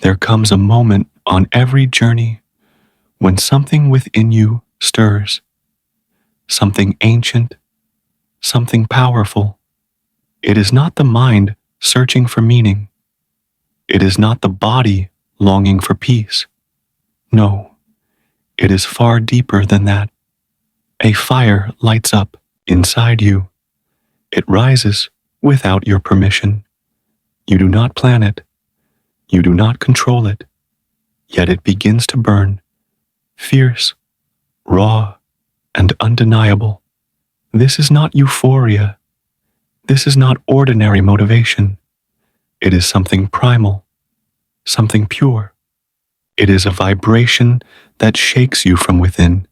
There comes a moment on every journey when something within you stirs, something ancient, something powerful. It is not the mind searching for meaning. It is not the body longing for peace. No, it is far deeper than that. A fire lights up inside you. It rises without your permission. You do not plan it. You do not control it. Yet it begins to burn, fierce, raw, and undeniable. This is not euphoria. This is not ordinary motivation. It is something primal, something pure. It is a vibration that shakes you from within,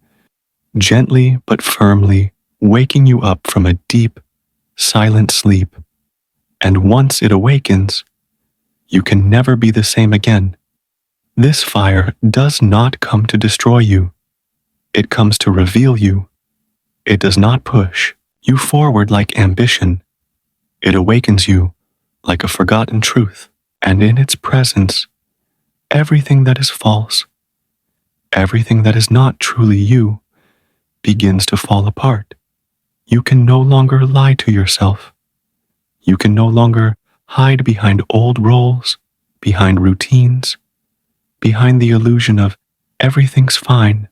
gently but firmly waking you up from a deep, silent sleep. And once it awakens, you can never be the same again. This fire does not come to destroy you. It comes to reveal you. It does not push you forward like ambition. It awakens you like a forgotten truth, and in its presence, everything that is false, everything that is not truly you, begins to fall apart. You can no longer lie to yourself. You can no longer hide behind old roles, behind routines, behind the illusion of everything's fine.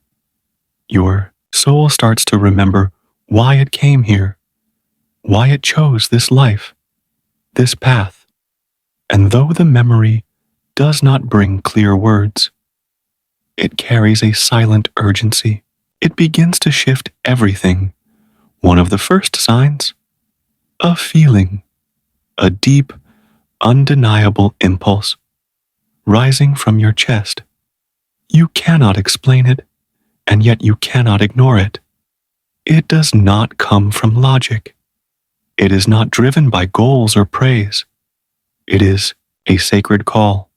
Your soul starts to remember why it came here, why it chose this life, this path. And though the memory does not bring clear words, it carries a silent urgency. It begins to shift everything. One of the first signs, a feeling, a deep, undeniable impulse rising from your chest. You cannot explain it, and yet you cannot ignore it. It does not come from logic. It is not driven by goals or praise. It is a sacred call,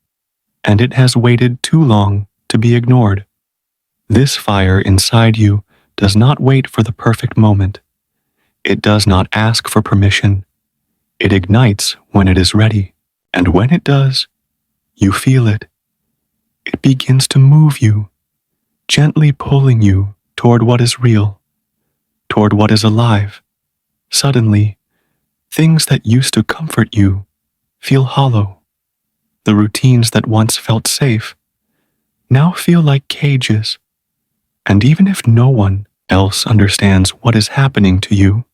and it has waited too long to be ignored. This fire inside you does not wait for the perfect moment. It does not ask for permission. It ignites when it is ready, and when it does, you feel it. It begins to move you, gently pulling you toward what is real, toward what is alive. Suddenly, things that used to comfort you feel hollow. The routines that once felt safe now feel like cages. And even if no one else understands what is happening to you,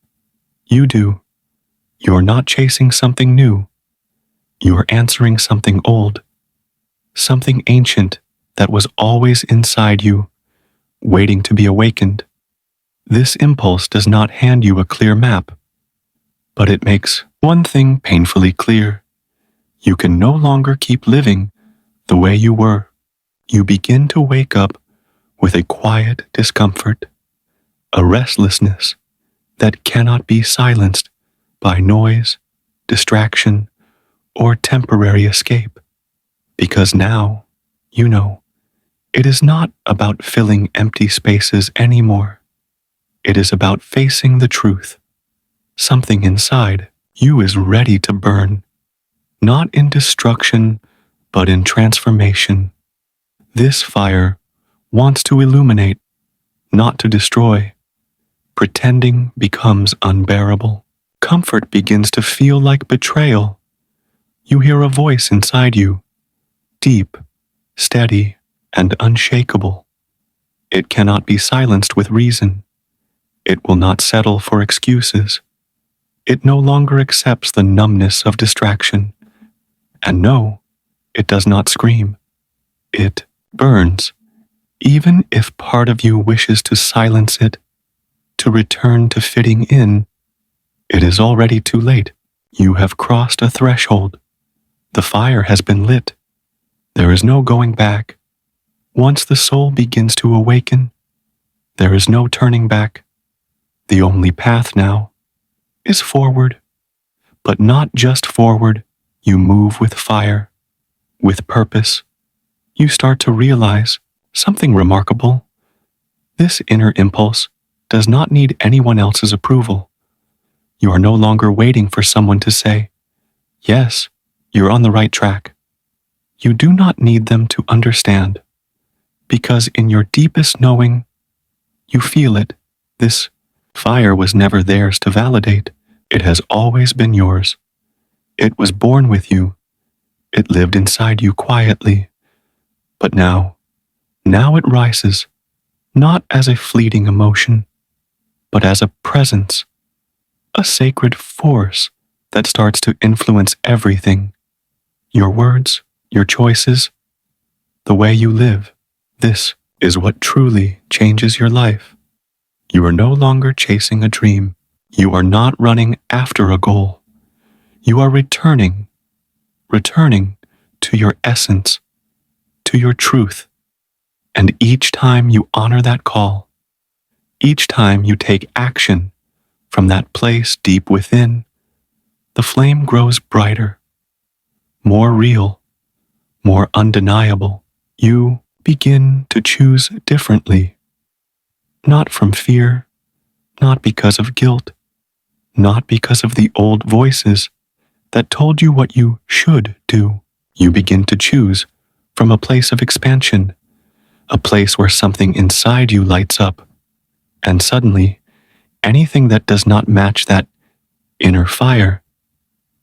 you do. You're not chasing something new. You're answering something old, something ancient that was always inside you, waiting to be awakened. This impulse does not hand you a clear map, but it makes one thing painfully clear. You can no longer keep living the way you were. You begin to wake up with a quiet discomfort, a restlessness that cannot be silenced by noise, distraction, or temporary escape. Because now, you know, it is not about filling empty spaces anymore. It is about facing the truth. Something inside you is ready to burn, not in destruction, but in transformation. This fire wants to illuminate, not to destroy. Pretending becomes unbearable. Comfort begins to feel like betrayal. You hear a voice inside you, deep, steady, and unshakable. It cannot be silenced with reason. It will not settle for excuses. It no longer accepts the numbness of distraction. And no, it does not scream. It burns, even if part of you wishes to silence it, to return to fitting in. It is already too late. You have crossed a threshold. The fire has been lit. There is no going back. Once the soul begins to awaken, there is no turning back. The only path now is forward. But not just forward. You move with fire, with purpose. You start to realize something remarkable. This inner impulse does not need anyone else's approval. You are no longer waiting for someone to say, "Yes, you're on the right track." You do not need them to understand, because in your deepest knowing, you feel it. This fire was never theirs to validate. It has always been yours. It was born with you. It lived inside you quietly. But now it rises, not as a fleeting emotion, but as a presence, a sacred force that starts to influence everything. Your words, your choices, the way you live. This is what truly changes your life. You are no longer chasing a dream. You are not running after a goal. You are returning to your essence, to your truth. And each time you honor that call, each time you take action from that place deep within, the flame grows brighter, more real, more undeniable. You begin to choose differently, not from fear, not because of guilt, not because of the old voices that told you what you should do. You begin to choose from a place of expansion, a place where something inside you lights up, and suddenly, anything that does not match that inner fire,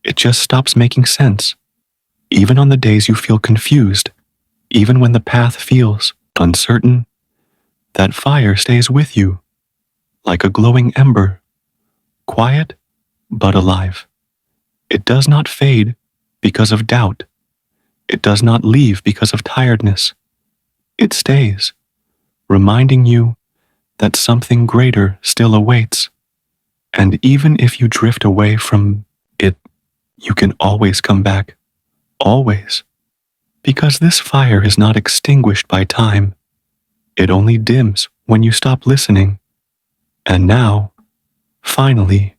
it just stops making sense. Even on the days you feel confused, even when the path feels uncertain, that fire stays with you, like a glowing ember, quiet but alive. It does not fade because of doubt. It does not leave because of tiredness. It stays, reminding you that something greater still awaits. And even if you drift away from it, you can always come back. Always. Because this fire is not extinguished by time. It only dims when you stop listening. And now, finally,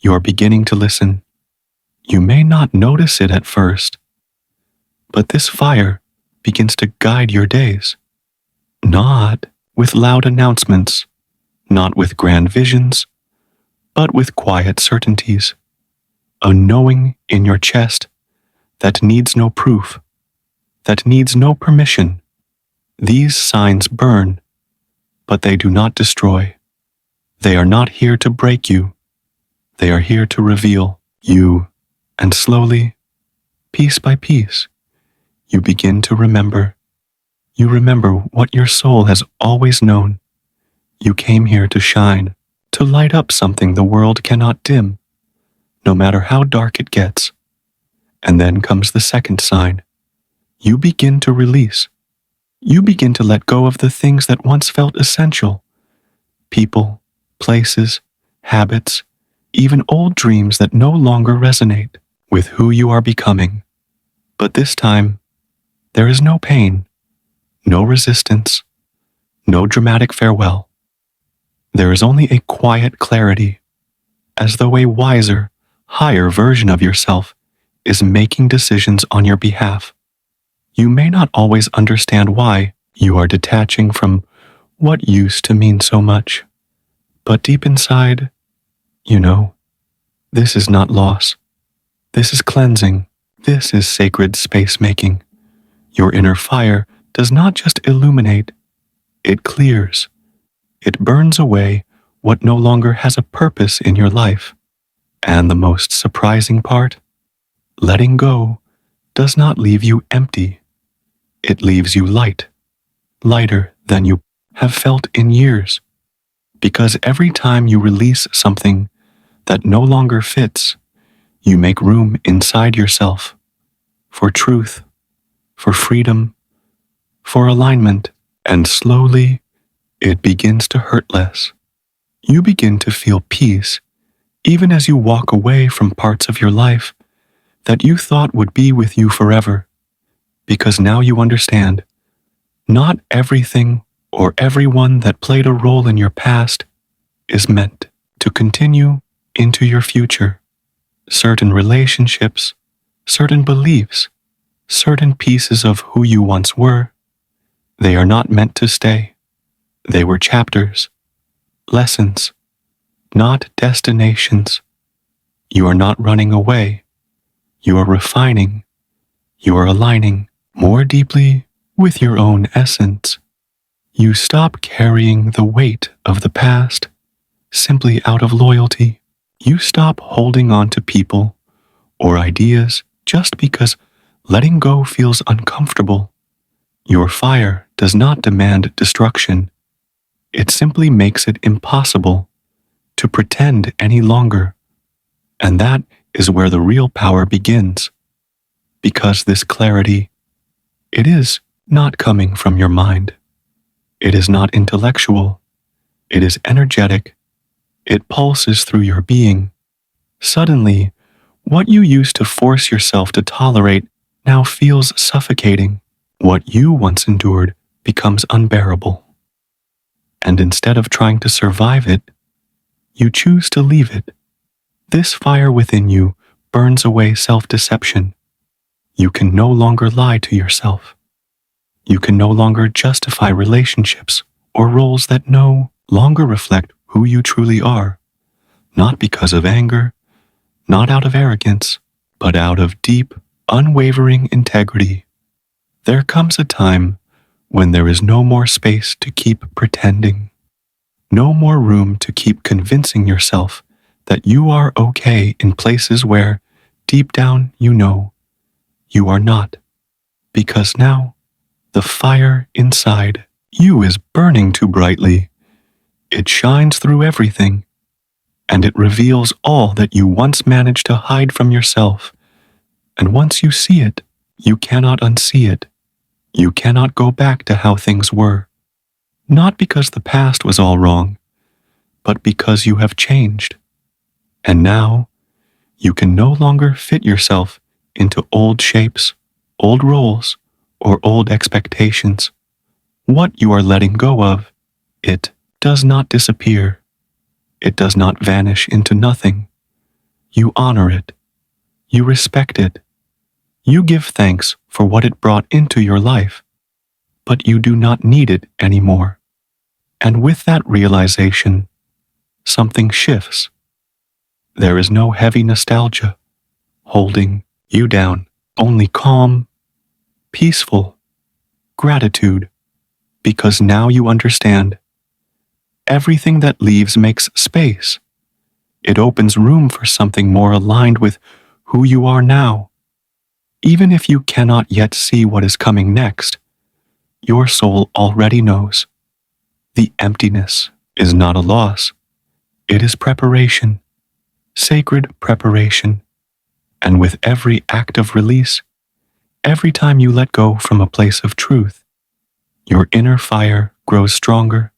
you're beginning to listen. You may not notice it at first, but this fire begins to guide your days. Not with loud announcements, not with grand visions, but with quiet certainties. A knowing in your chest that needs no proof, that needs no permission. These signs burn, but they do not destroy. They are not here to break you. They are here to reveal you. And slowly, piece by piece, you begin to remember. You remember what your soul has always known. You came here to shine, to light up something the world cannot dim, no matter how dark it gets. And then comes the second sign. You begin to release. You begin to let go of the things that once felt essential. People, places, habits, even old dreams that no longer resonate with who you are becoming. But this time, there is no pain, no resistance, no dramatic farewell. There is only a quiet clarity, as though a wiser, higher version of yourself is making decisions on your behalf. You may not always understand why you are detaching from what used to mean so much, but deep inside, you know, this is not loss. This is cleansing. This is sacred space making. Your inner fire does not just illuminate, it clears. It burns away what no longer has a purpose in your life. And the most surprising part, letting go does not leave you empty. It leaves you light, lighter than you have felt in years. Because every time you release something that no longer fits, you make room inside yourself for truth, for freedom, for alignment, and slowly it begins to hurt less. You begin to feel peace even as you walk away from parts of your life that you thought would be with you forever, because now you understand, not everything or everyone that played a role in your past is meant to continue into your future. Certain relationships, certain beliefs, certain pieces of who you once were, they are not meant to stay. They were chapters, lessons, not destinations. You are not running away. You are refining. You are aligning. more deeply with your own essence. You stop carrying the weight of the past simply out of loyalty. You stop holding on to people or ideas just because letting go feels uncomfortable. Your fire does not demand destruction. It simply makes it impossible to pretend any longer. And that is where the real power begins. Because this clarity, it is not coming from your mind. It is not intellectual. It is energetic. It pulses through your being. Suddenly, what you used to force yourself to tolerate now feels suffocating. What you once endured becomes unbearable. And instead of trying to survive it, you choose to leave it. This fire within you burns away self-deception. You can no longer lie to yourself. You can no longer justify relationships or roles that no longer reflect who you truly are, not because of anger, not out of arrogance, but out of deep, unwavering integrity. There comes a time when there is no more space to keep pretending, no more room to keep convincing yourself that you are okay in places where, deep down, you are not. Because now, the fire inside you is burning too brightly. It shines through everything, and it reveals all that you once managed to hide from yourself. And once you see it, you cannot unsee it. You cannot go back to how things were. Not because the past was all wrong, but because you have changed. And now, you can no longer fit yourself into old shapes, old roles, or old expectations. What you are letting go of, it does not disappear. It does not vanish into nothing. You honor it. You respect it. You give thanks for what it brought into your life, but you do not need it anymore. And with that realization, something shifts. There is no heavy nostalgia holding you down, only calm, peaceful gratitude, because now you understand. Everything that leaves makes space. It opens room for something more aligned with who you are now. Even if you cannot yet see what is coming next, your soul already knows. The emptiness is not a loss. It is preparation, sacred preparation. And with every act of release, every time you let go from a place of truth, your inner fire grows stronger.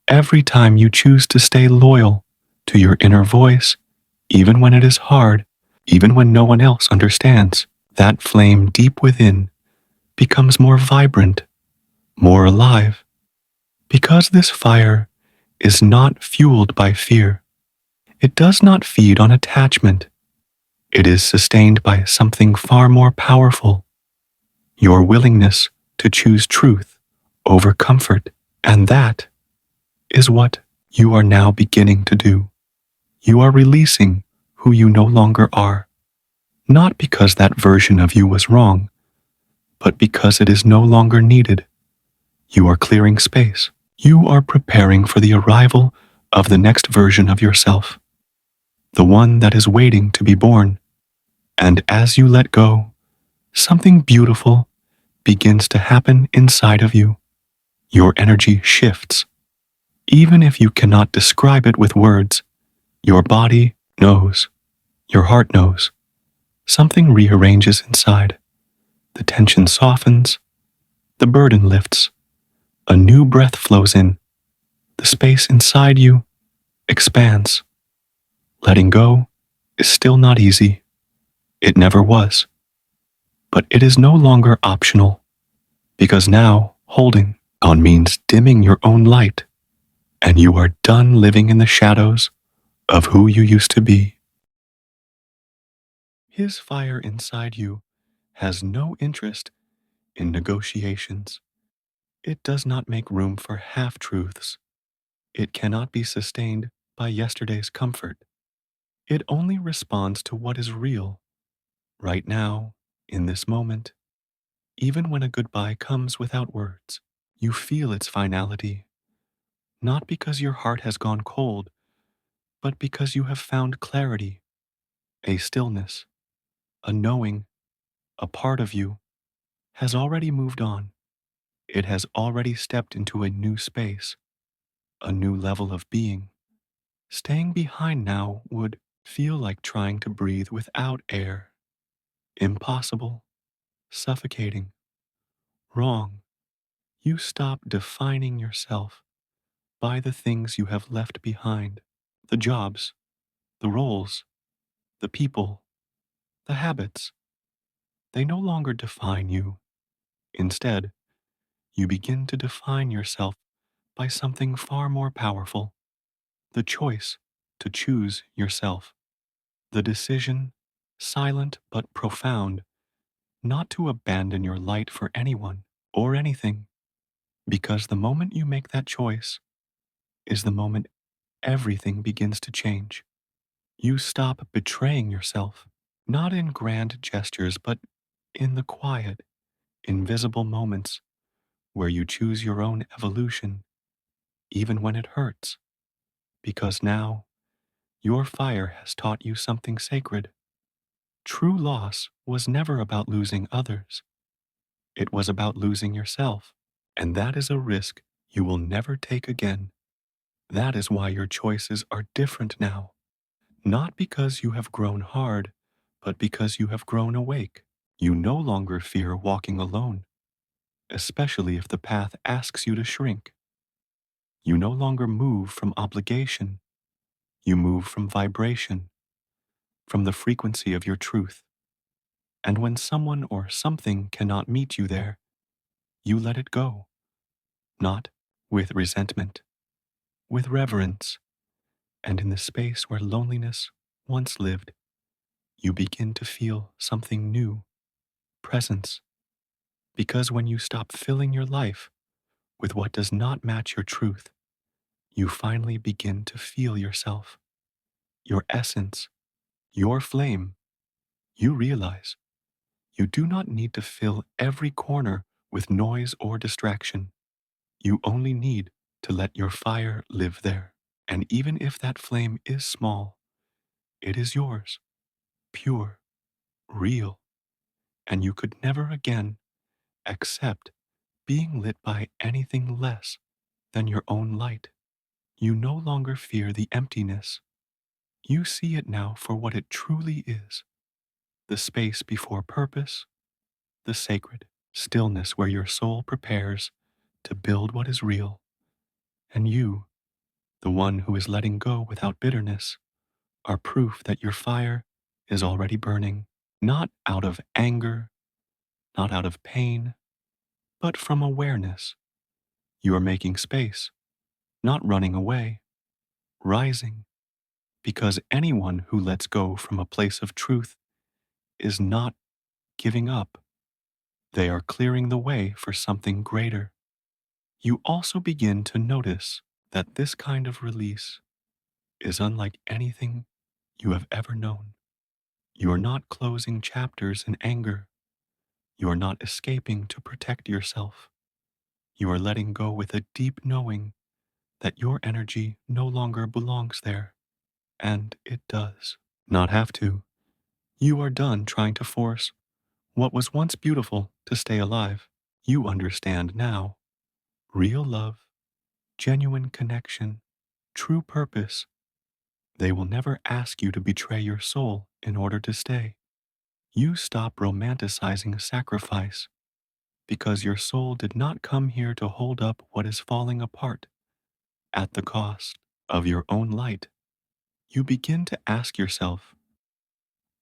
Every time you choose to stay loyal to your inner voice, even when it is hard, even when no one else understands, that flame deep within becomes more vibrant, more alive. Because this fire is not fueled by fear. It does not feed on attachment. It is sustained by something far more powerful, your willingness to choose truth over comfort. And that is what you are now beginning to do. You are releasing who you no longer are, not because that version of you was wrong, but because it is no longer needed. You are clearing space. You are preparing for the arrival of the next version of yourself, the one that is waiting to be born. And as you let go, something beautiful begins to happen inside of you. Your energy shifts. Even if you cannot describe it with words, your body knows. Your heart knows. Something rearranges inside. The tension softens. The burden lifts. A new breath flows in. The space inside you expands. Letting go is still not easy. It never was. But it is no longer optional, because now holding on means dimming your own light, and you are done living in the shadows of who you used to be. His fire inside you has no interest in negotiations. It does not make room for half-truths. It cannot be sustained by yesterday's comfort. It only responds to what is real, right now, in this moment. Even when a goodbye comes without words, you feel its finality, not because your heart has gone cold, but because you have found clarity, a stillness, a knowing, a part of you has already moved on. It has already stepped into a new space, a new level of being. Staying behind now would feel like trying to breathe without air. Impossible, suffocating, wrong. You stop defining yourself by the things you have left behind, the jobs, the roles, the people, the habits. They no longer define you. Instead, you begin to define yourself by something far more powerful, the choice to choose yourself, the decision, silent but profound, not to abandon your light for anyone or anything, because the moment you make that choice is the moment everything begins to change. You stop betraying yourself, not in grand gestures, but in the quiet, invisible moments where you choose your own evolution, even when it hurts, because now your fire has taught you something sacred. True loss was never about losing others. It was about losing yourself, and that is a risk you will never take again. That is why your choices are different now, not because you have grown hard, but because you have grown awake. You no longer fear walking alone, especially if the path asks you to shrink. You no longer move from obligation. You move from vibration, from the frequency of your truth. And when someone or something cannot meet you there, you let it go, not with resentment, with reverence, and in the space where loneliness once lived, you begin to feel something new, presence. Because when you stop filling your life with what does not match your truth, you finally begin to feel yourself, your essence, your flame. You realize you do not need to fill every corner with noise or distraction. You only need to let your fire live there. And even if that flame is small, it is yours, pure, real, and you could never again accept being lit by anything less than your own light. You no longer fear the emptiness. You see it now for what it truly is, the space before purpose, the sacred stillness where your soul prepares to build what is real. And you, the one who is letting go without bitterness, are proof that your fire is already burning, not out of anger, not out of pain, but from awareness. You are making space, not running away, rising, because anyone who lets go from a place of truth is not giving up. They are clearing the way for something greater. You also begin to notice that this kind of release is unlike anything you have ever known. You are not closing chapters in anger. You are not escaping to protect yourself. You are letting go with a deep knowing that your energy no longer belongs there. And it does not have to. You are done trying to force what was once beautiful to stay alive. You understand now. Real love, genuine connection, true purpose. They will never ask you to betray your soul in order to stay. You stop romanticizing sacrifice because your soul did not come here to hold up what is falling apart at the cost of your own light. You begin to ask yourself,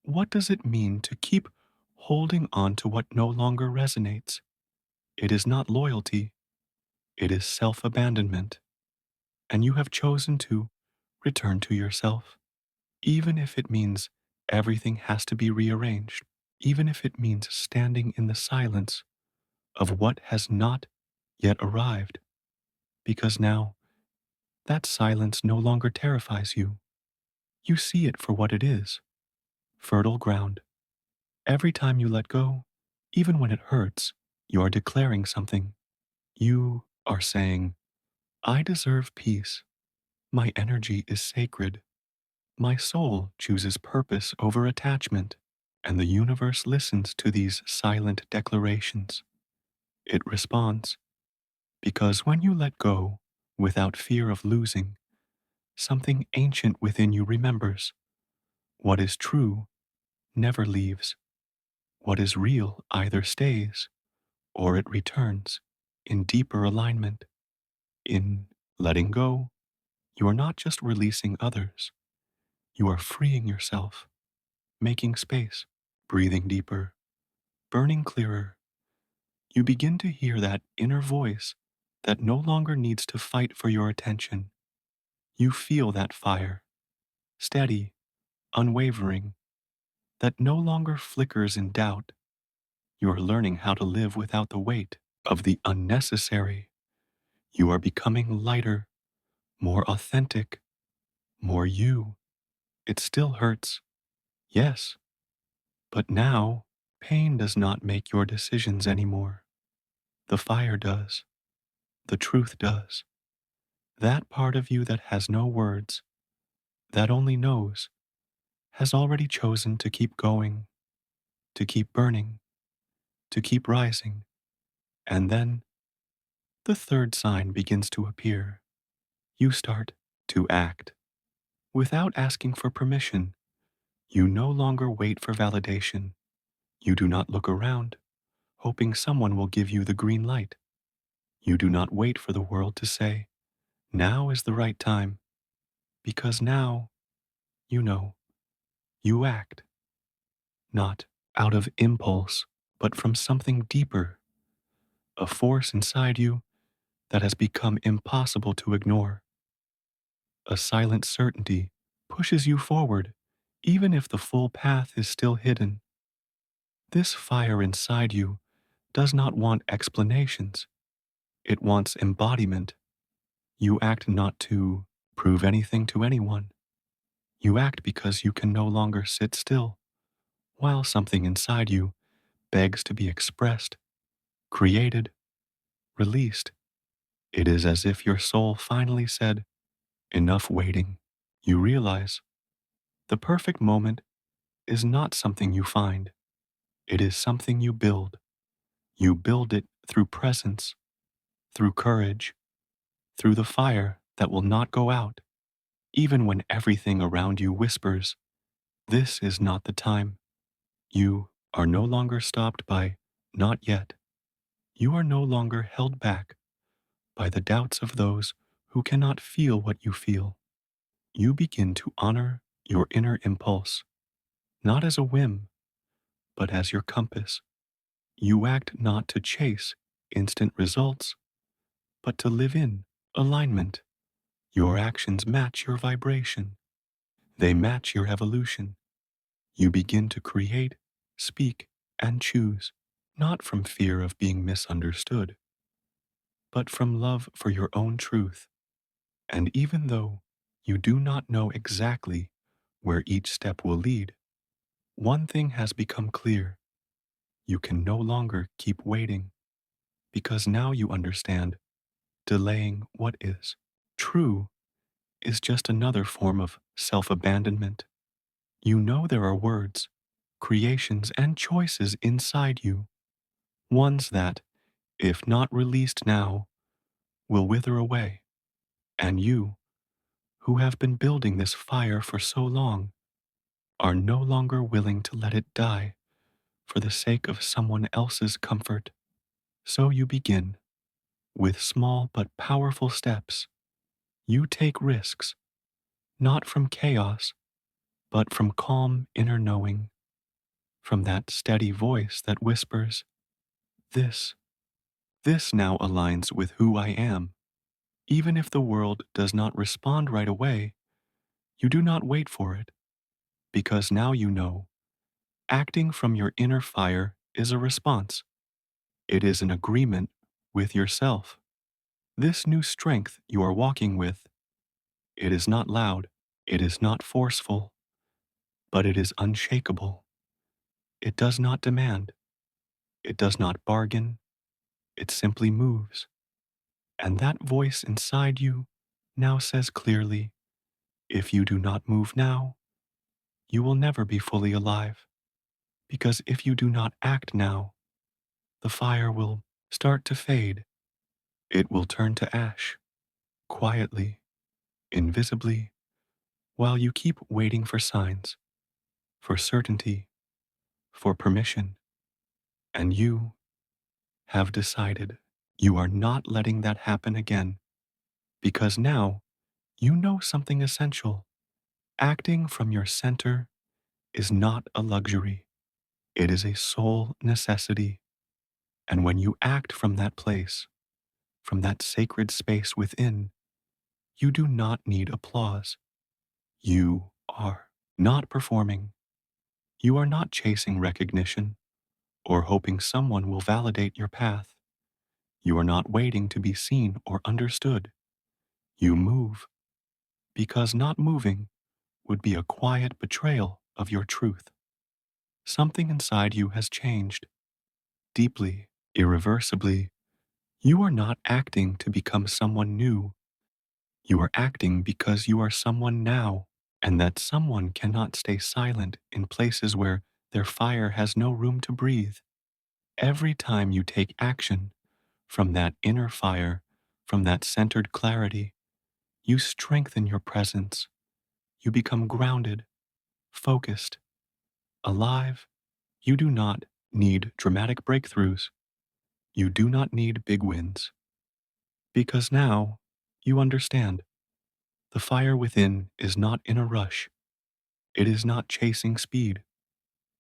what does it mean to keep holding on to what no longer resonates? It is not loyalty, it is self-abandonment, and you have chosen to return to yourself, even if it means everything has to be rearranged, even if it means standing in the silence of what has not yet arrived, because now that silence no longer terrifies you. You see it for what it is, fertile ground. Every time you let go, even when it hurts, You are declaring something. You are saying, I deserve peace. My energy is sacred. My soul chooses purpose over attachment. And the universe listens to these silent declarations. It responds, because when you let go without fear of losing, something ancient within you remembers. What is true never leaves. What is real either stays or it returns in deeper alignment. In letting go, you are not just releasing others, you are freeing yourself, making space, breathing deeper, burning clearer. You begin to hear that inner voice that no longer needs to fight for your attention. You feel that fire, steady, unwavering, that no longer flickers in doubt. You are learning how to live without the weight of the unnecessary. You are becoming lighter, more authentic, more you. It still hurts, yes, but now pain does not make your decisions anymore. The fire does. The truth does. That part of you that has no words, that only knows, has already chosen to keep going, to keep burning, to keep rising. And then the third sign begins to appear. You start to act. Without asking for permission, you no longer wait for validation. You do not look around, hoping someone will give you the green light. You do not wait for the world to say, now is the right time, because now, you know, you act, not out of impulse, but from something deeper, a force inside you that has become impossible to ignore. A silent certainty pushes you forward, even if the full path is still hidden. This fire inside you does not want explanations. It wants embodiment. You act not to prove anything to anyone. You act because you can no longer sit still, while something inside you begs to be expressed, created, released. It is as if your soul finally said, enough waiting. You realize the perfect moment is not something you find. It is something you build. You build it through presence, through courage, through the fire that will not go out, even when everything around you whispers, this is not the time. You are no longer stopped by not yet. You are no longer held back by the doubts of those who cannot feel what you feel. You begin to honor your inner impulse, not as a whim, but as your compass. You act not to chase instant results, but to live in alignment. Your actions match your vibration. They match your evolution. You begin to create, speak, and choose, not from fear of being misunderstood, but from love for your own truth. And even though you do not know exactly where each step will lead, one thing has become clear. You can no longer keep waiting, because now you understand delaying what is true is just another form of self-abandonment. You know there are words, creations, and choices inside you, ones that, if not released now, will wither away. And you, who have been building this fire for so long, are no longer willing to let it die for the sake of someone else's comfort. So you begin, with small but powerful steps. You take risks, not from chaos, but from calm inner knowing, from that steady voice that whispers, this, this now aligns with who I am. Even if the world does not respond right away, you do not wait for it, because now you know, acting from your inner fire is a response. It is an agreement with yourself. This new strength you are walking with, it is not loud, it is not forceful, but it is unshakable. It does not demand, it does not bargain, It simply moves. And that voice inside you now says clearly, if you do not move now, you will never be fully alive. Because if you do not act now, the fire will start to fade. It will turn to ash, quietly, invisibly, while you keep waiting for signs, for certainty, for permission. And you have decided you are not letting that happen again, because now you know something essential. Acting from your center is not a luxury. It is a soul necessity. And when you act from that place, from that sacred space within, you do not need applause. You are not performing. You are not chasing recognition or hoping someone will validate your path. You are not waiting to be seen or understood. You move because not moving would be a quiet betrayal of your truth. Something inside you has changed, deeply, irreversibly. You are not acting to become someone new. You are acting because you are someone now, and that someone cannot stay silent in places where their fire has no room to breathe. Every time you take action from that inner fire, from that centered clarity, you strengthen your presence. You become grounded, focused, alive. You do not need dramatic breakthroughs. You do not need big wins. Because now you understand the fire within is not in a rush. It is not chasing speed.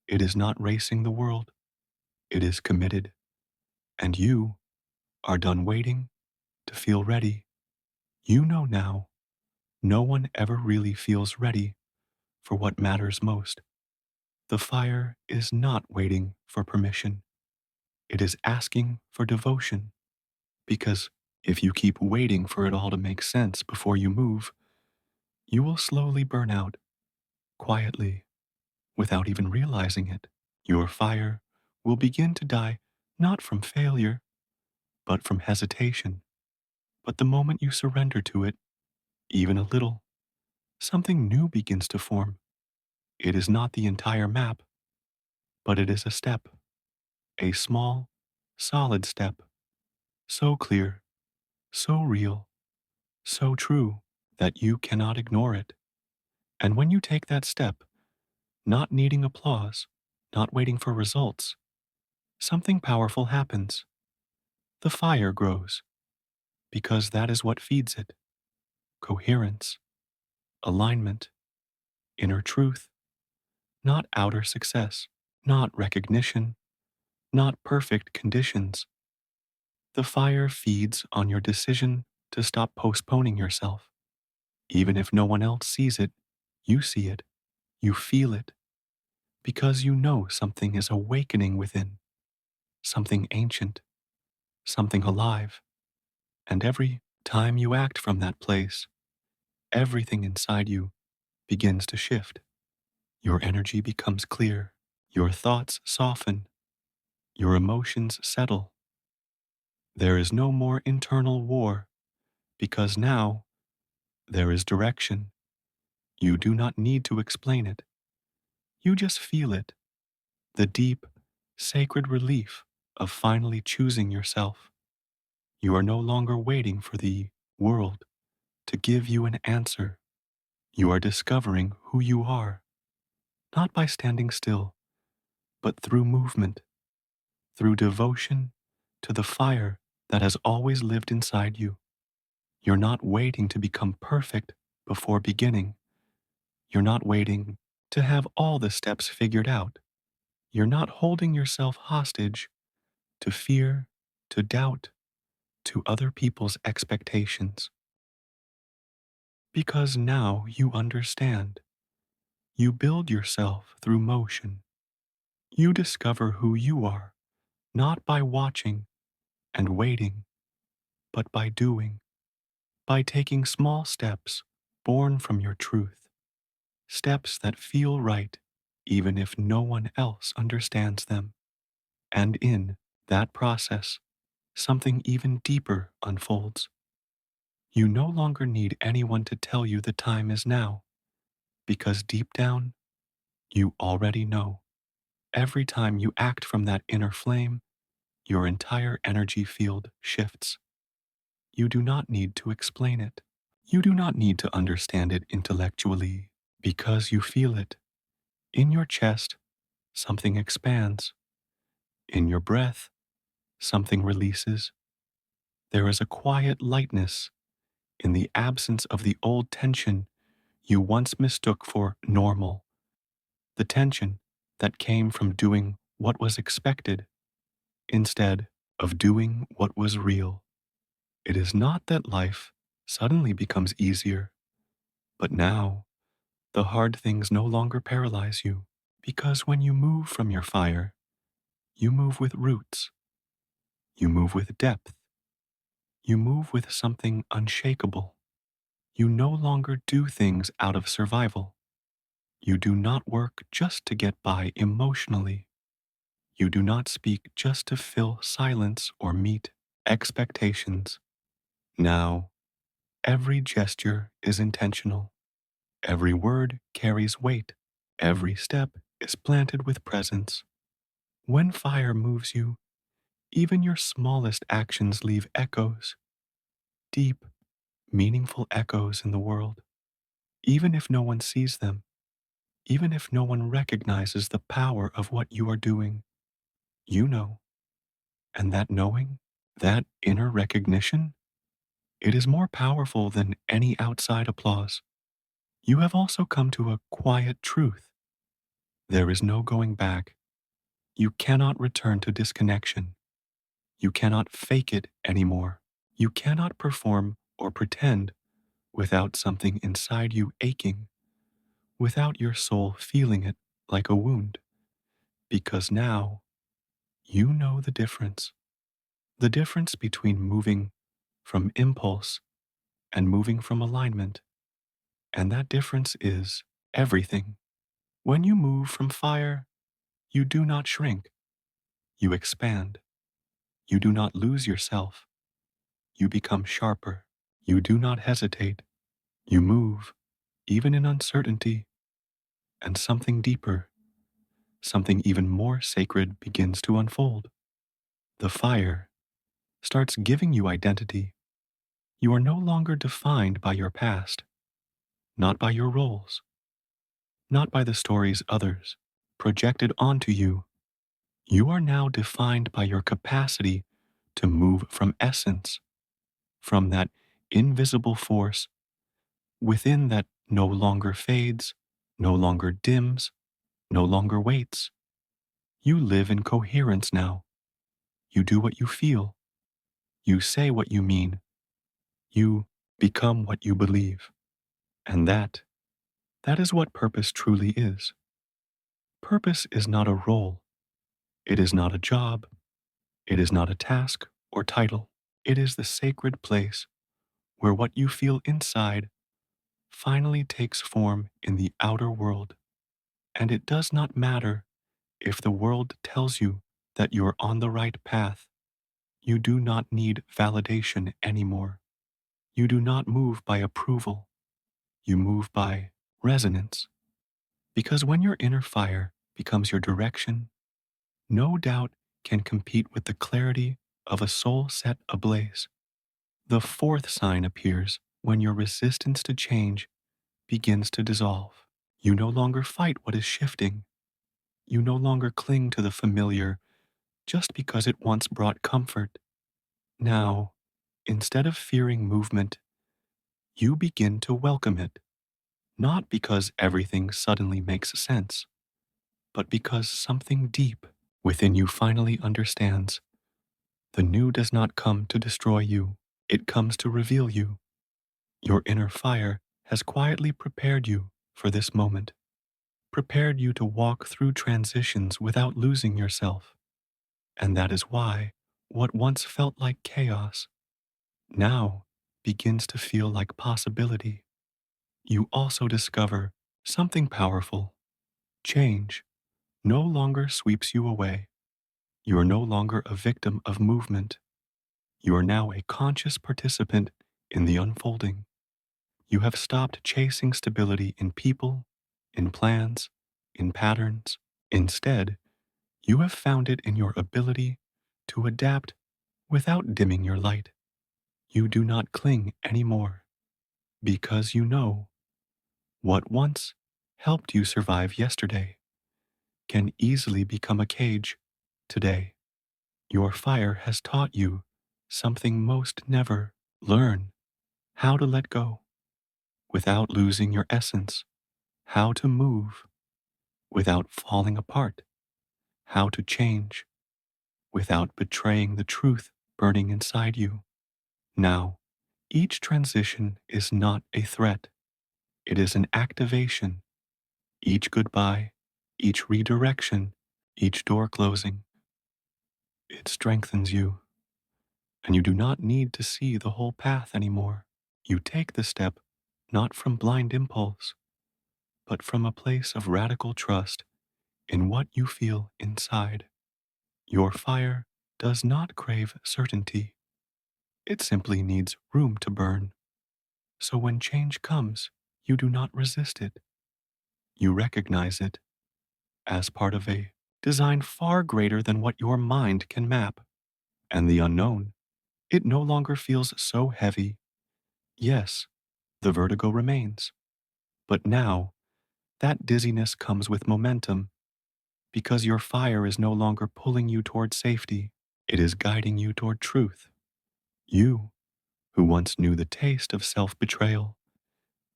It is not racing the world. It is committed. And you are done waiting to feel ready. You know now, no one ever really feels ready for what matters most. The fire is not waiting for permission. It is asking for devotion. Because if you keep waiting for it all to make sense before you move, you will slowly burn out, quietly, without even realizing it. Your fire will begin to die not from failure, but from hesitation. But the moment you surrender to it, even a little, something new begins to form. It is not the entire map, but it is a step, a small, solid step, so clear, so real, so true that you cannot ignore it. And when you take that step, not needing applause, not waiting for results, something powerful happens. The fire grows, because that is what feeds it. Coherence, alignment, inner truth, not outer success, not recognition, not perfect conditions. The fire feeds on your decision to stop postponing yourself. Even if no one else sees it, you see it, you feel it, because you know something is awakening within, something ancient, something alive. And every time you act from that place, everything inside you begins to shift. Your energy becomes clear, your thoughts soften, your emotions settle. There is no more internal war, because now there is direction. You do not need to explain it. You just feel it, the deep, sacred relief of finally choosing yourself. You are no longer waiting for the world to give you an answer. You are discovering who you are, not by standing still, but through movement, through devotion to the fire that has always lived inside you. You're not waiting to become perfect before beginning. You're not waiting to have all the steps figured out. You're not holding yourself hostage to fear, to doubt, to other people's expectations. Because now you understand. You build yourself through motion. You discover who you are, not by watching and waiting, but by doing, by taking small steps born from your truth, steps that feel right, even if no one else understands them. And in that process, something even deeper unfolds. You no longer need anyone to tell you the time is now, because deep down, you already know. Every time you act from that inner flame, your entire energy field shifts. You do not need to explain it. You do not need to understand it intellectually, because you feel it. In your chest, something expands. In your breath, something releases. There is a quiet lightness in the absence of the old tension you once mistook for normal, the tension that came from doing what was expected instead of doing what was real. It is not that life suddenly becomes easier, but now the hard things no longer paralyze you, because when you move from your fire, you move with roots, you move with depth, you move with something unshakable. You no longer do things out of survival. You do not work just to get by emotionally. You do not speak just to fill silence or meet expectations. Now, every gesture is intentional. Every word carries weight. Every step is planted with presence. When fire moves you, even your smallest actions leave echoes, deep, meaningful echoes in the world. Even if no one sees them, even if no one recognizes the power of what you are doing, you know. And that knowing, that inner recognition, it is more powerful than any outside applause. You have also come to a quiet truth. There is no going back. You cannot return to disconnection. You cannot fake it anymore. You cannot perform or pretend without something inside you aching, without your soul feeling it like a wound. Because now you know the difference between moving from impulse and moving from alignment. And that difference is everything. When you move from fire, you do not shrink, you expand. You do not lose yourself, you become sharper. You do not hesitate, you move, even in uncertainty, and something deeper, something even more sacred begins to unfold. The fire starts giving you identity. You are no longer defined by your past, not by your roles, not by the stories others projected onto you. You are now defined by your capacity to move from essence, from that invisible force within that no longer fades, no longer dims, no longer waits. You live in coherence now. You do what you feel. You say what you mean. You become what you believe. And that is what purpose truly is. Purpose is not a role. It is not a job. It is not a task or title. It is the sacred place where what you feel inside finally takes form in the outer world. And it does not matter if the world tells you that you're on the right path. You do not need validation anymore. You do not move by approval. You move by resonance. Because when your inner fire becomes your direction, no doubt can compete with the clarity of a soul set ablaze. The fourth sign appears when your resistance to change begins to dissolve. You no longer fight what is shifting. You no longer cling to the familiar just because it once brought comfort. Now, instead of fearing movement, you begin to welcome it, not because everything suddenly makes sense, but because something deep within you finally understands. The new does not come to destroy you, it comes to reveal you. Your inner fire has quietly prepared you for this moment, prepared you to walk through transitions without losing yourself. And that is why what once felt like chaos now begins to feel like possibility. You also discover something powerful. Change no longer sweeps you away. You are no longer a victim of movement. You are now a conscious participant in the unfolding. You have stopped chasing stability in people, in plans, in patterns. Instead, you have found it in your ability to adapt without dimming your light. You do not cling anymore because you know what once helped you survive yesterday can easily become a cage today. Your fire has taught you something most never learn how to let go without losing your essence, how to move without falling apart, how to change without betraying the truth burning inside you. Now, each transition is not a threat, it is an activation. Each goodbye, each redirection, each door closing, it strengthens you, and you do not need to see the whole path anymore. You take the step not from blind impulse, but from a place of radical trust in what you feel inside. Your fire does not crave certainty. It simply needs room to burn. So when change comes, you do not resist it. You recognize it as part of a design far greater than what your mind can map. And the unknown, it no longer feels so heavy. Yes, the vertigo remains. But now, that dizziness comes with momentum because your fire is no longer pulling you toward safety. It is guiding you toward truth. You, who once knew the taste of self-betrayal,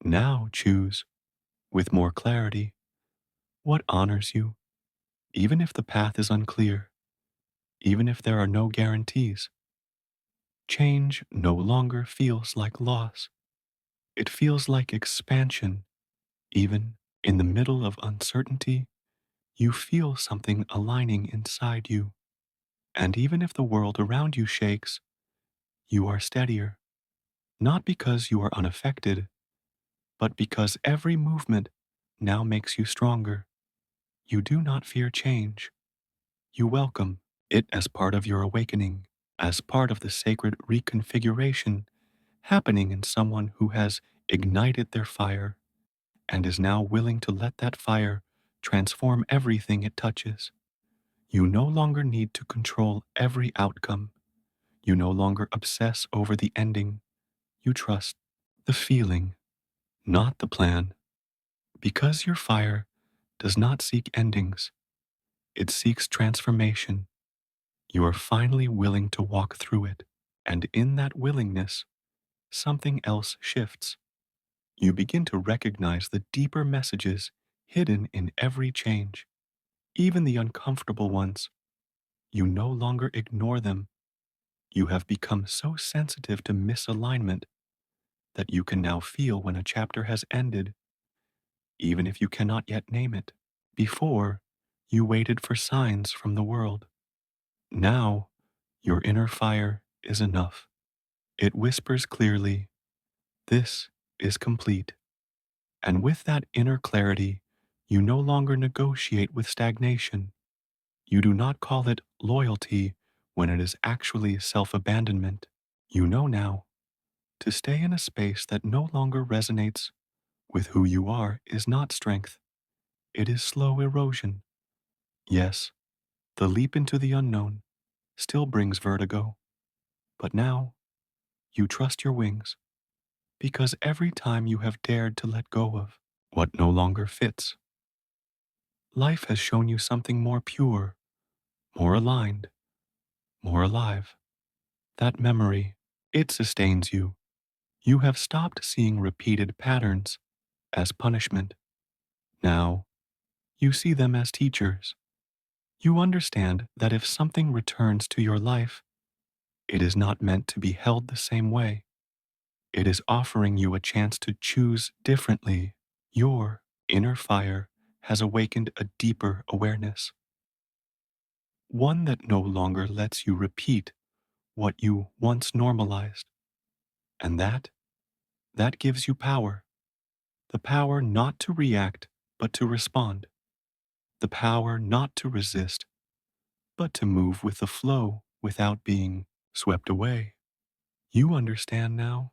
now choose, with more clarity, what honors you, even if the path is unclear, even if there are no guarantees. Change no longer feels like loss. It feels like expansion. Even in the middle of uncertainty, you feel something aligning inside you. And even if the world around you shakes, you are steadier, not because you are unaffected, but because every movement now makes you stronger. You do not fear change. You welcome it as part of your awakening, as part of the sacred reconfiguration happening in someone who has ignited their fire and is now willing to let that fire transform everything it touches. You no longer need to control every outcome. You no longer obsess over the ending. You trust the feeling, not the plan. Because your fire does not seek endings, it seeks transformation. You are finally willing to walk through it. And in that willingness, something else shifts. You begin to recognize the deeper messages hidden in every change, even the uncomfortable ones. You no longer ignore them. You have become so sensitive to misalignment that you can now feel when a chapter has ended, even if you cannot yet name it. Before, you waited for signs from the world. Now, your inner fire is enough. It whispers clearly, "This is complete." And with that inner clarity, you no longer negotiate with stagnation. You do not call it loyalty when it is actually self-abandonment. You know now, to stay in a space that no longer resonates with who you are is not strength. It is slow erosion. Yes, the leap into the unknown still brings vertigo. But now, you trust your wings because every time you have dared to let go of what no longer fits, life has shown you something more pure, more aligned, more alive. That memory, it sustains you. You have stopped seeing repeated patterns as punishment. Now, you see them as teachers. You understand that if something returns to your life, it is not meant to be held the same way. It is offering you a chance to choose differently. Your inner fire has awakened a deeper awareness, one that no longer lets you repeat what you once normalized. And that gives you power. The power not to react, but to respond. The power not to resist, but to move with the flow without being swept away. You understand now.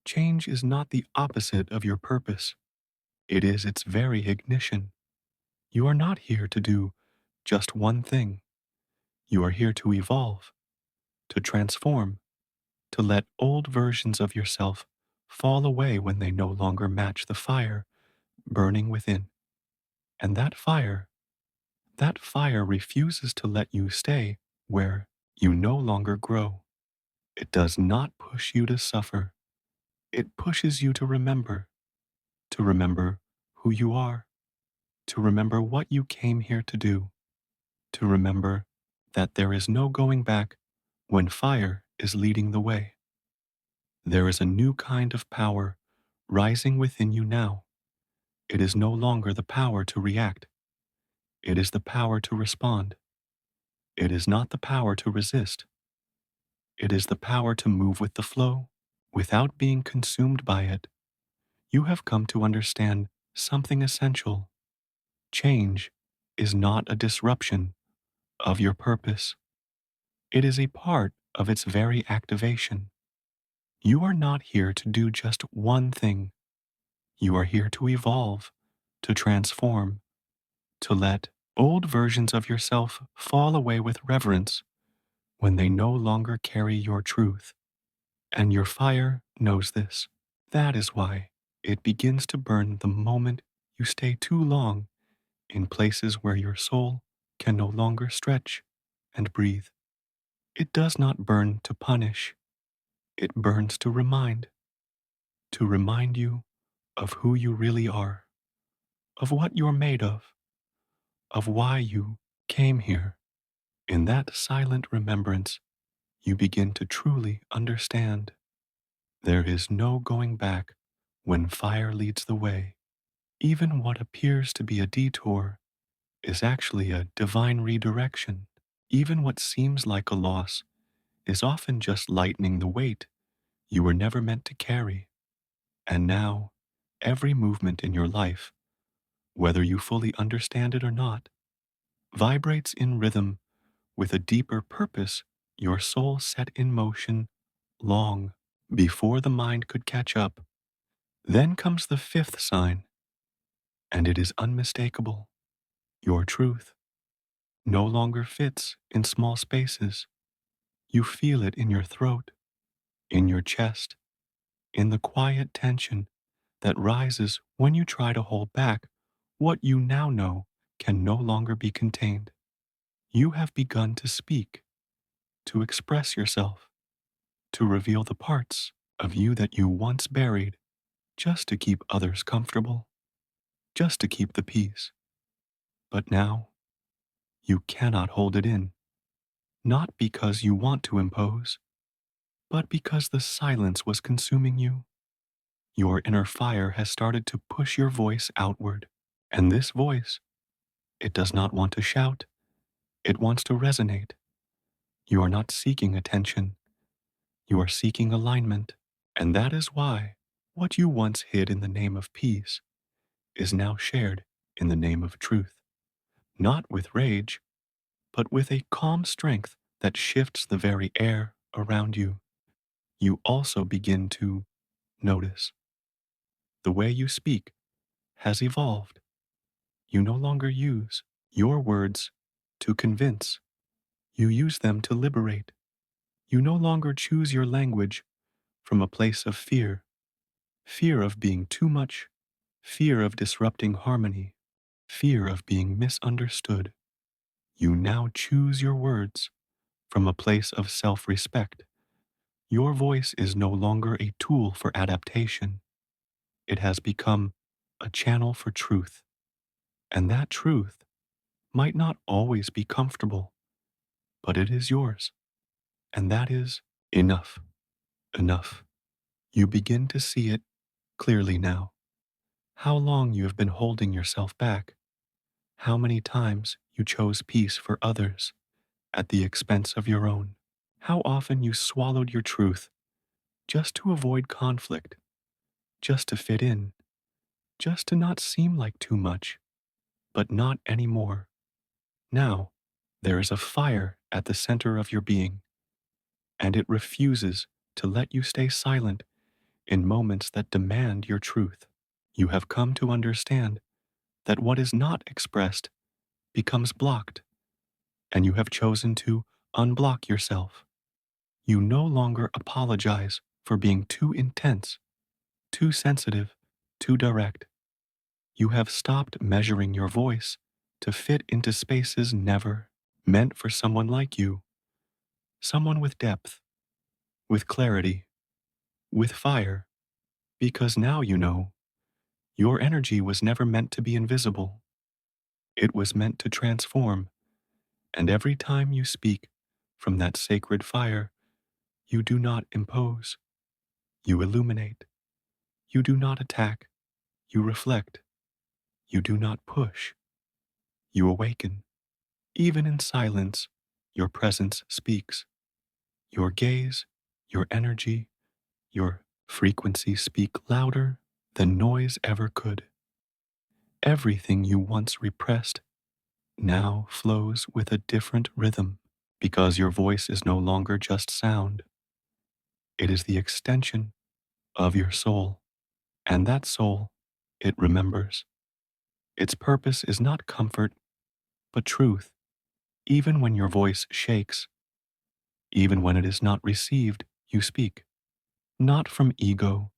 Change is not the opposite of your purpose. It is its very ignition. You are not here to do just one thing. You are here to evolve, to transform, to let old versions of yourself fall away when they no longer match the fire burning within. And that fire refuses to let you stay where you no longer grow. It does not push you to suffer. It pushes you to remember who you are, to remember what you came here to do, to remember that there is no going back when fire is leading the way. There is a new kind of power rising within you now. It is no longer the power to react. It is the power to respond. It is not the power to resist. It is the power to move with the flow without being consumed by it. You have come to understand something essential. Change is not a disruption of your purpose. It is a part of its very activation. You are not here to do just one thing. You are here to evolve, to transform, to let old versions of yourself fall away with reverence when they no longer carry your truth. And your fire knows this. That is why it begins to burn the moment you stay too long in places where your soul can no longer stretch and breathe. It does not burn to punish. It burns to remind you of who you really are, of what you're made of why you came here. In that silent remembrance, you begin to truly understand. There is no going back when fire leads the way. Even what appears to be a detour is actually a divine redirection. Even what seems like a loss is often just lightening the weight you were never meant to carry. And now, every movement in your life, whether you fully understand it or not, vibrates in rhythm with a deeper purpose your soul set in motion long before the mind could catch up. Then comes the fifth sign, and it is unmistakable. Your truth no longer fits in small spaces. You feel it in your throat, in your chest, in the quiet tension that rises when you try to hold back what you now know can no longer be contained. You have begun to speak, to express yourself, to reveal the parts of you that you once buried just to keep others comfortable, just to keep the peace. But now, you cannot hold it in, not because you want to impose, but because the silence was consuming you. Your inner fire has started to push your voice outward, and this voice, it does not want to shout, it wants to resonate. You are not seeking attention, you are seeking alignment, and that is why what you once hid in the name of peace is now shared in the name of truth, not with rage, but with a calm strength that shifts the very air around you. You also begin to notice the way you speak has evolved. You no longer use your words to convince. You use them to liberate. You no longer choose your language from a place of fear, fear of being too much, fear of disrupting harmony, fear of being misunderstood. You now choose your words from a place of self-respect. Your voice is no longer a tool for adaptation. It has become a channel for truth. And that truth might not always be comfortable, but it is yours. And that is enough. Enough. You begin to see it clearly now. How long you have been holding yourself back. How many times you chose peace for others at the expense of your own. How often you swallowed your truth just to avoid conflict, just to fit in, just to not seem like too much, but not anymore. Now, there is a fire at the center of your being, and it refuses to let you stay silent in moments that demand your truth. You have come to understand that what is not expressed becomes blocked, and you have chosen to unblock yourself. You no longer apologize for being too intense, too sensitive, too direct. You have stopped measuring your voice to fit into spaces never meant for someone like you, someone with depth, with clarity, with fire, because now you know your energy was never meant to be invisible. It was meant to transform, and every time you speak from that sacred fire, you do not impose, you illuminate. You do not attack, you reflect. You do not push, you awaken. Even in silence, your presence speaks. Your gaze, your energy, your frequency speak louder than noise ever could. Everything you once repressed now flows with a different rhythm because your voice is no longer just sound. It is the extension of your soul, and that soul, it remembers. Its purpose is not comfort, but truth. Even when your voice shakes, even when it is not received, you speak. Not from ego,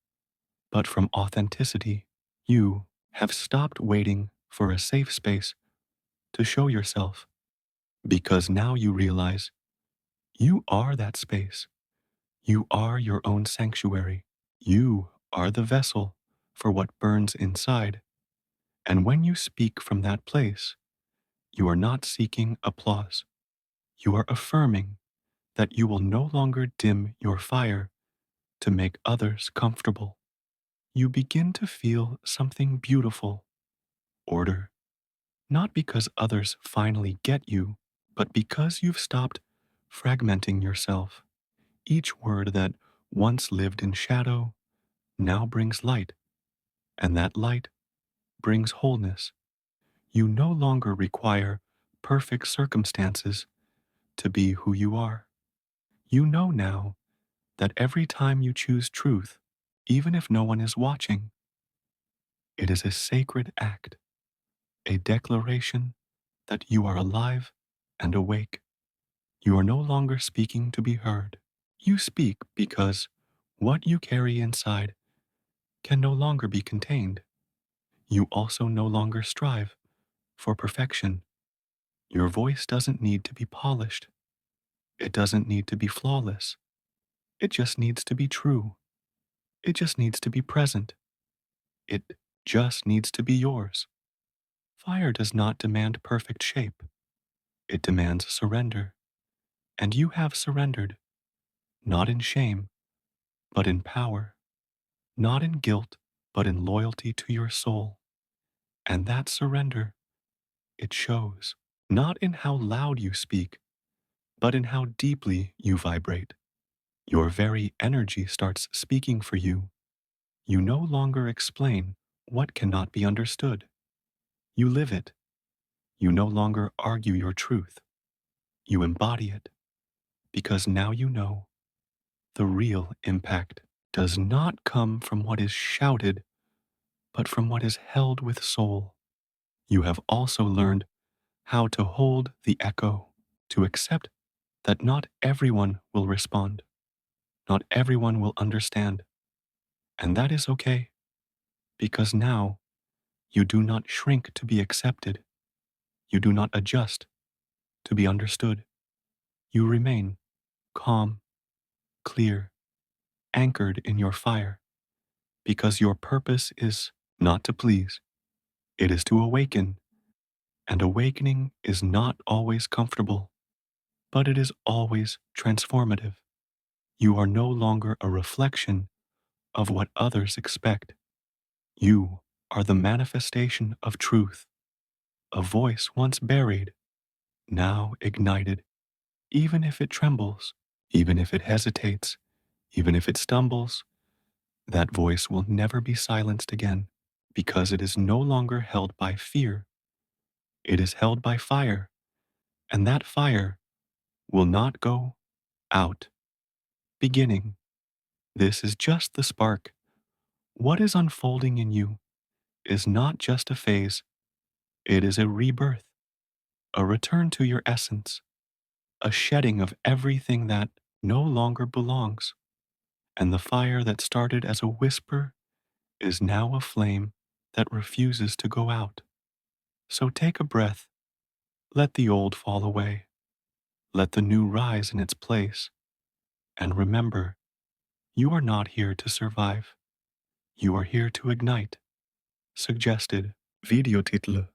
but from authenticity. You have stopped waiting for a safe space to show yourself because now you realize you are that space. You are your own sanctuary. You are the vessel for what burns inside. And when you speak from that place, you are not seeking applause. You are affirming that you will no longer dim your fire to make others comfortable. You begin to feel something beautiful, order, not because others finally get you, but because you've stopped fragmenting yourself. Each word that once lived in shadow now brings light, and that light brings wholeness. You no longer require perfect circumstances to be who you are. You know now that every time you choose truth, even if no one is watching, it is a sacred act, a declaration that you are alive and awake. You are no longer speaking to be heard. You speak because what you carry inside can no longer be contained. You also no longer strive for perfection. Your voice doesn't need to be polished. It doesn't need to be flawless. It just needs to be true. It just needs to be present. It just needs to be yours. Fire does not demand perfect shape. It demands surrender. And you have surrendered, not in shame, but in power, not in guilt, but in loyalty to your soul. And that surrender, it shows, not in how loud you speak, but in how deeply you vibrate. Your very energy starts speaking for you. You no longer explain what cannot be understood. You live it. You no longer argue your truth. You embody it because now you know the real impact does not come from what is shouted, but from what is held with soul. You have also learned how to hold the echo, to accept that not everyone will respond, not everyone will understand, and that is okay, because now you do not shrink to be accepted. You do not adjust to be understood. You remain calm, clear, anchored in your fire, because your purpose is not to please, it is to awaken, and awakening is not always comfortable, but it is always transformative. You are no longer a reflection of what others expect. You are the manifestation of truth, a voice once buried, now ignited. Even if it trembles, even if it hesitates, even if it stumbles, that voice will never be silenced again because it is no longer held by fear. It is held by fire, and that fire will not go out. Beginning, This is just the spark. What is unfolding in you is not just a phase, it is a rebirth, a return to your essence, a shedding of everything that no longer belongs. And the fire that started as a whisper is now a flame that refuses to go out. So take a breath, let the old fall away, let the new rise in its place, and remember, you are not here to survive. You are here to ignite. Suggested Videotitel